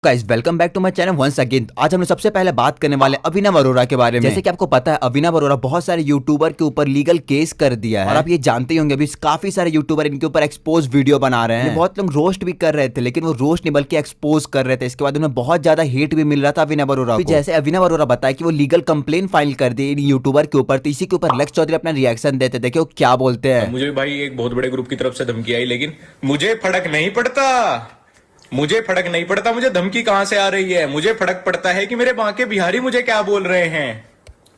Guys welcome back to my channel once again. आज हम लोग सबसे पहले बात करने वाले अभिनव अरोरा के बारे में। जैसे कि आपको पता है अभिनव अरोरा बहुत सारे यूट्यूबर के ऊपर लीगल केस कर दिया है और आप ये जानते ही होंगे अभी काफी सारे यूट्यूबर इनके ऊपर एक्सपोज वीडियो बना रहे हैं। बहुत लोग रोस्ट भी कर रहे थे लेकिन वो रोस्ट नहीं बल्कि एक्सपोज कर रहे थे। इसके बाद उन्हें बहुत ज्यादा हेट भी मिल रहा था अभिनव अरोरा को। जैसे अभिनव अरोरा बताया कि वो लीगल कंप्लेन फाइल कर दी इन यूट्यूबर के ऊपर, तो इसी के ऊपर लक्ष्य चौधरी अपना रिएक्शन देते। देखिए वो क्या बोलते हैं। मुझे भाई एक बहुत बड़े ग्रुप की तरफ से धमकी आई लेकिन मुझे फर्क नहीं पड़ता। मुझे धमकी कहां से आ रही है। मुझे फर्क पड़ता है कि मेरे बांके बिहारी मुझे क्या बोल रहे हैं,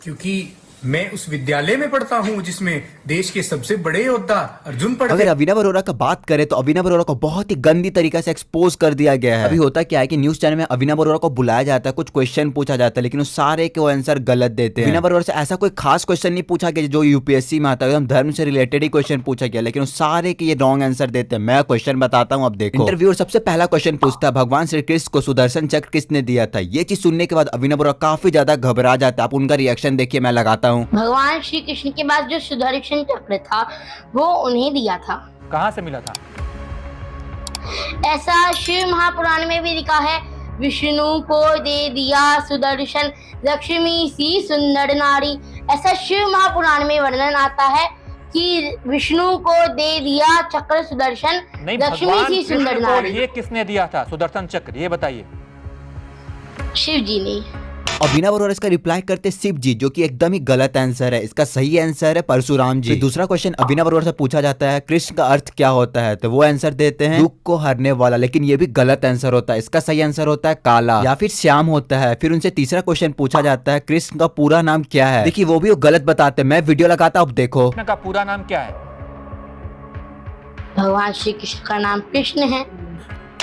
क्योंकि मैं उस विद्यालय में पढ़ता हूं जिसमें देश के सबसे बड़े योद्धा अर्जुन पढ़ते। अगर अभिनव अरोरा का बात करें तो अभिनव अरोरा को बहुत ही गंदी तरीके से एक्सपोज कर दिया गया है। अभी होता क्या है कि न्यूज चैनल में अभिनव अरोरा को बुलाया जाता है, कुछ क्वेश्चन पूछा जाता है लेकिन उस सारे के वो आंसर गलत देते हैं। अभिनव अरोरा से ऐसा कोई खास क्वेश्चन नहीं पूछा गया जो यूपीएससी में आता है, एकदम धर्म से रिलेटेड ही क्वेश्चन पूछा गया लेकिन उस सारे के ये रॉन्ग आंसर देते हैं। मैं क्वेश्चन बताता हूँ, अब देखो। इंटरव्यूअर सबसे पहला क्वेश्चन पूछता है भगवान श्री कृष्ण को सुदर्शन चक्र किसने दिया था। ये चीज सुनने के बाद अभिनव अरोरा काफी ज्यादा घबरा जाता है। आप उनका रिएक्शन देखिए, मैं लगाता हूँ। भगवान श्री कृष्ण के पास जो सुदर्शन चक्र था वो उन्हें दिया था। कहाँ से मिला था? ऐसा शिव महापुराण में भी लिखा है, विष्णु को दे दिया सुदर्शन लक्ष्मी सी सुंदर नारी। ऐसा शिव महापुराण में वर्णन आता है कि विष्णु को दे दिया चक्र सुदर्शन लक्ष्मी सी सुंदर नारी। ये किसने दिया था सुदर्शन चक्र, ये बताइए। शिव जी ने। अभिनव अरोरा इसका रिप्लाई करते शिव जी, जो कि एकदम ही गलत आंसर है। इसका सही आंसर है परशुराम जी। दूसरा क्वेश्चन अभिनव अरोरा से पूछा जाता है कृष्ण का अर्थ क्या होता है, तो वो आंसर देते हैं दुख को हरने वाला, लेकिन ये भी गलत आंसर होता है। इसका सही आंसर होता है काला या फिर श्याम होता है। फिर उनसे तीसरा क्वेश्चन पूछा जाता है कृष्ण का पूरा नाम क्या है। देखिए वो भी वो गलत बताते हैं। मैं वीडियो लगाता हूँ, अब देखो। कृष्ण का पूरा नाम क्या है? भगवान श्री कृष्ण का नाम कृष्ण है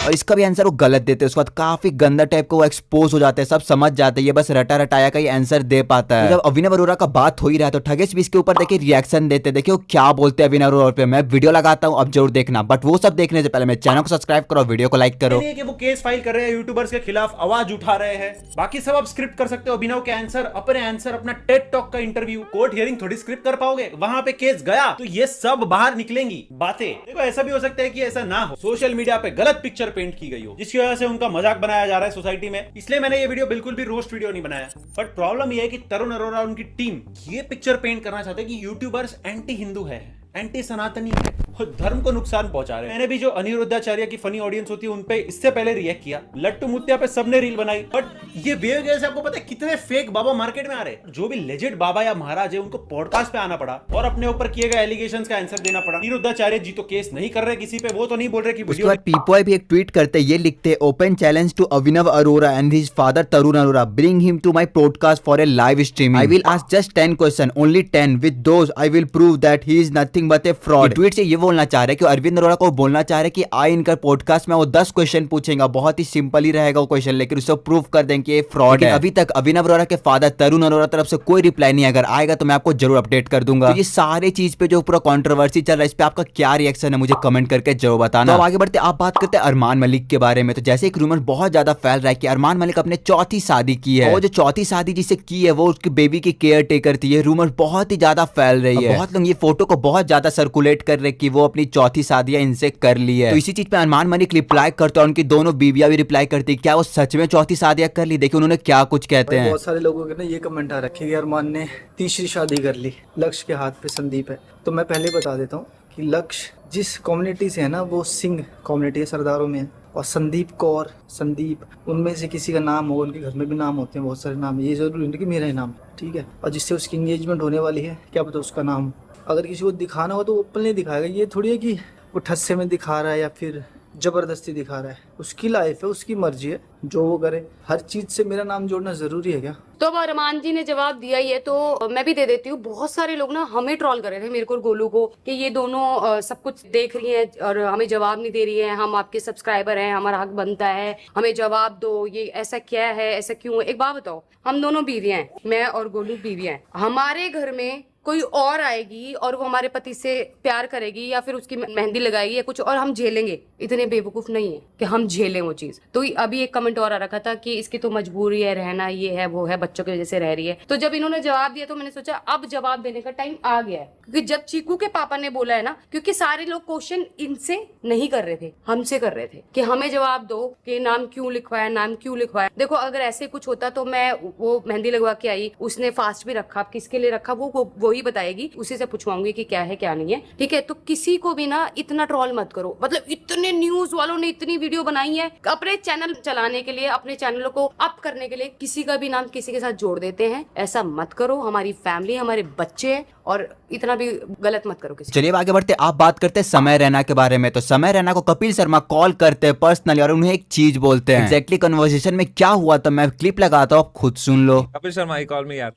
और इसका भी आंसर वो गलत देते हैं। उसके बाद काफी गंदा टाइप का वो एक्सपोज हो जाते हैं, सब समझ जाते हैं ये बस रटा रटाया का ही आंसर दे पाता है। जब अभिनव अरोरा का बात हो ही रहा है तो ठगेश भी इसके ऊपर देखिए रिएक्शन देते हैं। देखिए वो क्या बोलते हैं अभिनव अरोरा पे। मैं वीडियो लगाता हूँ, अब जरूर देखना, बट वो सब देखने से पहले मेरे चैनल को सब्सक्राइब करो, वीडियो को लाइक करो। कि वो केस फाइल कर रहे हैं, यूट्यूबर्स के खिलाफ आवाज उठा रहे हैं, बाकी सब आप स्क्रिप्ट कर सकते हो। अभिनव के आंसर, अपने आंसर, अपना टेड टॉक का इंटरव्यू, कोर्ट हियरिंग थोड़ी स्क्रिप्ट कर पाओगे। वहां पे केस गया तो ये सब बाहर निकलेंगी बातें। देखो ऐसा भी हो सकता है कि ऐसा ना हो, सोशल मीडिया पे गलत पिक्चर पेंट की गई हो जिसकी वजह से उनका मजाक बनाया जा रहा है सोसाइटी में। इसलिए मैंने ये वीडियो बिल्कुल भी रोस्ट वीडियो नहीं बनाया। बट प्रॉब्लम ये है कि तरुण अरोरा और उनकी टीम ये पिक्चर पेंट करना चाहते हैं कि यूट्यूबर्स एंटी हिंदू है, एंटी सनातनी है और धर्म को नुकसान पहुंचा रहे हैं। मैंने भी जो अनिरुद्धाचार्य की फनी ऑडियंस होती है उनपे इससे पहले रिएक्ट किया। लट्टू मुत्या पे सबने रील बनाई, बट ये बेवजह से आपको पता है कितने फेक बाबा मार्केट में आ रहे हैं। जो भी लेजेंड बाबा या महाराज है उनको पॉडकास्ट पे आना पड़ा और अपने ऊपर किए गए एलिगेशंस का आंसर देना पड़ा। अनिरुद्धाचार्य जी तो केस नहीं कर रहे किसी पे, वो तो नहीं बोल रहे कि उसके बाद पीपॉय भी एक ट्वीट करते ये लिखते open challenge to Abhinav Arora and his father Tarun Arora, bring him to my podcast for a live streaming. I will ask just 10 question, only 10, with those I will prove that he is nothing but a fraud. Tweet से ये बोलना चाह रहे कि अरविंद अरोरा को बोलना चाह रहे कि आई इनका पॉडकास्ट में वो 10 क्वेश्चन पूछेगा, बहुत ही सिंपल ही रहेगा वो क्वेश्चन, लेकिन उसको प्रूफ कर देंगे कि ये फ्रॉड है। अभी तक अभिनव अरोरा के फादर तरुण अरोरा तरफ से कोई रिप्लाई नहीं, अगर आएगा तो मैं आपको जरूर अपडेट कर दूंगा। तो ये सारी चीज पे जो पूरा कंट्रोवर्सी चल रहा है इस पे आपका क्या रिएक्शन है मुझे कमेंट करके जरूर बताना। तो आगे बढ़ते आप बात करते हैं अरमान मलिक के बारे में। तो जैसे एक रूमर बहुत ज्यादा फैल रहा है कि अरमान मलिक अपने चौथी शादी की है, और जो चौथी शादी जिसे की है वो उसकी बेबी की केयर टेकर थी। ये रूमर बहुत ही ज्यादा फैल रही है, बहुत लोग ये फोटो को बहुत ज्यादा सर्कुलेट कर रहे कि वो अपनी चौथी शादियां इनसे कर ली है। तो इसी चीज पे अरमान मलिक रिप्लाई करते हैं और उनकी दोनों बीवियां भी रिप्लाई करती है क्या वो सच में चौथी शादियां कर ली। देखिए उन्होंने क्या कुछ कहते हैं। बहुत सारे लोगों के ना ये कमेंट आ रखे कि अरमान ने तीसरी शादी कर ली, लक्ष्य के हाथ पे संदीप है। तो मैं पहले बता देता हूँ कि लक्ष्य जिस कम्युनिटी से है ना वो सिंह कम्युनिटी है, सरदारों में है, और संदीप कौर, संदीप, उनमें से किसी का नाम हो, उनके घर में भी नाम होते हैं, बहुत सारे नाम है, ये जरूरी नहीं कि मेरा ही नाम, ठीक है। और जिससे उसकी एंगेजमेंट होने वाली है क्या पता उसका नाम। अगर किसी को दिखाना हो तो वो ओपनली दिखाएगा, ये थोड़ी है कि वो ठस्से में दिखा रहा है या फिर जबरदस्ती दिखा रहा है। उसकी लाइफ है, उसकी मर्जी है, जो वो करे। हर चीज से मेरा नाम जोड़ना जरूरी है क्या? तो अब अरमान जी ने जवाब दिया ही है तो मैं भी दे देती हूँ। बहुत सारे लोग ना हमें ट्रोल कर रहे थे, मेरे को और गोलू को, कि ये दोनों सब कुछ देख रही हैं और हमें जवाब नहीं दे रही हैं, हम आपके सब्सक्राइबर हैं, हमारा हक बनता है, हमें जवाब दो, ये ऐसा क्या है, ऐसा क्यों है। एक बात बताओ, हम दोनों बीवियां हैं, मैं और गोलू बीवियां हैं। हमारे घर में कोई और आएगी और वो हमारे पति से प्यार करेगी या फिर उसकी मेहंदी लगाएगी या कुछ और, हम झेलेंगे इतने बेवकूफ नहीं है कि हम झेलें वो चीज। तो अभी एक कमेंट और आ रखा था कि इसकी तो मजबूरी है रहना, ये है वो है, बच्चों की वजह से रह रही है। तो जब इन्होंने जवाब दिया तो मैंने सोचा अब जवाब देने का टाइम आ गया है, क्योंकि जब चीकू के पापा ने बोला है ना, क्योंकि सारे लोग क्वेश्चन इनसे नहीं कर रहे थे, हमसे कर रहे थे कि हमें जवाब दो कि नाम क्यों लिखवाया, नाम क्यों लिखवाया। देखो अगर ऐसे कुछ होता तो मैं वो मेहंदी लगवा के आई, उसने फास्ट भी रखा, किसके लिए रखा वो ही बताएगी, उसी से पूछवाऊंगी कि क्या है क्या नहीं है, ठीक है। तो किसी को भी ना इतना ट्रोल मत करो। मतलब इतने न्यूज वालों ने इतनी वीडियो बनाई है अपने चैनल चलाने के लिए, अपने चैनलों को अप करने के लिए, किसी का भी नाम किसी के साथ जोड़ देते हैं। ऐसा मत करो, हमारी फैमिली, हमारे बच्चे हैं, और इतना भी गलत मत करो किसी। चलिए अब आगे बढ़ते, आप बात करते हैं समय रैना के बारे में। तो समय रैना को कपिल शर्मा कॉल करते हैं पर्सनली और उन्हें एक चीज बोलते हैं। एग्जैक्टली कन्वर्सेशन में क्या हुआ तो मैं क्लिप लगाता हूँ, आप खुद सुन लो। कपिल शर्मा ही कॉल मी यार।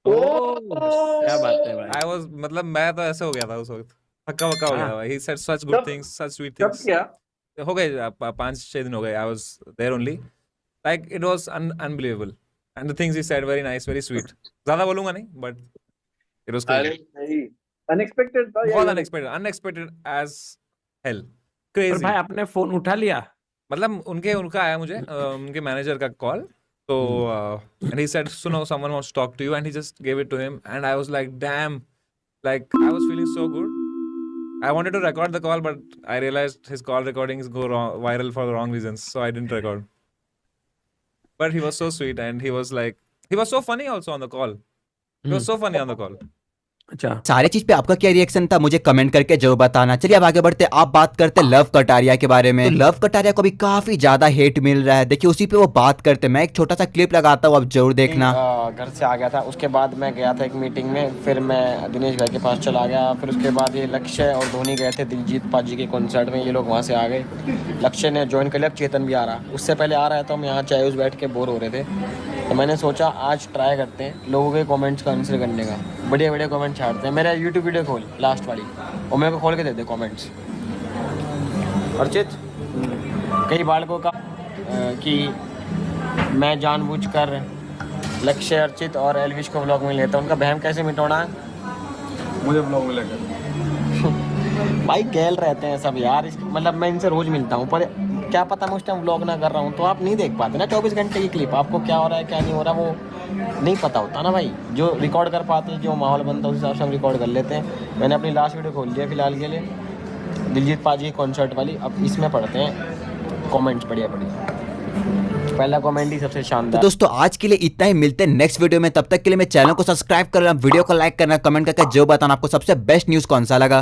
क्या बात है भाई। आई वाज मतलब मैं तो ऐसे हो गया था उस वक्त, हक्का बक्का हो गया था। He said such good things, such sweet things. हो गए 5-6 दिन हो गए। I was there only, like it was unbelievable and the things he said very nice, very sweet. ज्यादा बोलूंगा नहीं but it was crazy, unexpected था बहुत अनएक्सपेक्टेड एज हेल, क्रेजी। भाई आपने फोन उठा लिया? मतलब उनका आया मुझे उनके मैनेजर का कॉल, तो and he said सुनो someone wants to talk to you, and he just gave it to him and I was like damn, like I was feeling so good. I wanted to record the call but I realized his call recordings go viral for the wrong reasons, so I didn't record. But he was so sweet and he was so funny also on the call. He was so funny on the call. अच्छा, सारे चीज पे आपका क्या reaction था मुझे comment करके जरूर बताना। चलिए अब आगे बढ़ते, आप बात करते हैं लव कटारिया के बारे में। तो लव कटारिया को भी काफी ज्यादा हेट मिल रहा है, देखिए उसी पे वो बात करते हैं। मैं एक छोटा सा क्लिप लगाता हूँ, आप जरूर देखना। घर से आ गया था, उसके बाद मैं गया था एक मीटिंग में, फिर मैं दिनेश भाई के पास चला गया, फिर उसके बाद ये लक्ष्य और धोनी गए थे दिलजीत पाजी के कॉन्सर्ट में, ये लोग वहाँ से आ गए। लक्ष्य ने ज्वाइन कर लिया, चेतन भी आ रहा, उससे पहले आ रहा है, तो हम यहाँ चाय बैठ के बोर हो रहे थे, तो मैंने सोचा आज ट्राई करते हैं लोगों के कमेंट्स का आंसर करने का। बढ़िया बढ़िया कमेंट छाड़ते हैं। मेरा यूट्यूब वीडियो खोल लास्ट वाली और मेरे को खोल के दे दे कमेंट्स। अर्चित, कई बालकों का कि मैं जानबूझकर लक्ष्य, अर्चित और एलविश को व्लॉग में लेता हूँ, उनका बहम कैसे मिटाना है? मुझे व्लॉग में लेकर भाई गैल रहते हैं सब यार, मतलब मैं इनसे रोज़ मिलता हूँ, पर क्या पता मैं उस टाइम व्लॉग ना कर रहा हूँ, तो आप नहीं देख पाते ना 24 घंटे की क्लिप, आपको क्या हो रहा है क्या नहीं हो रहा वो नहीं पता होता ना भाई। जो रिकॉर्ड कर पाते हैं, जो माहौल बनता है उस हिसाब से हम रिकॉर्ड कर लेते हैं। मैंने अपनी लास्ट वीडियो खोल लिया फिलहाल के लिए, दिलजीत पाजी कॉन्सर्ट वाली। अब इसमें पढ़ते हैं कमेंट्स बढ़िया बढ़िया। पहला कमेंट ही सबसे शानदार। तो दोस्तों आज के लिए इतना ही, मिलते हैं नेक्स्ट वीडियो में। तब तक के लिए मेरे चैनल को सब्सक्राइब करना, वीडियो को लाइक करना, कमेंट करके जो बताना आपको सबसे बेस्ट न्यूज कौन सा लगा।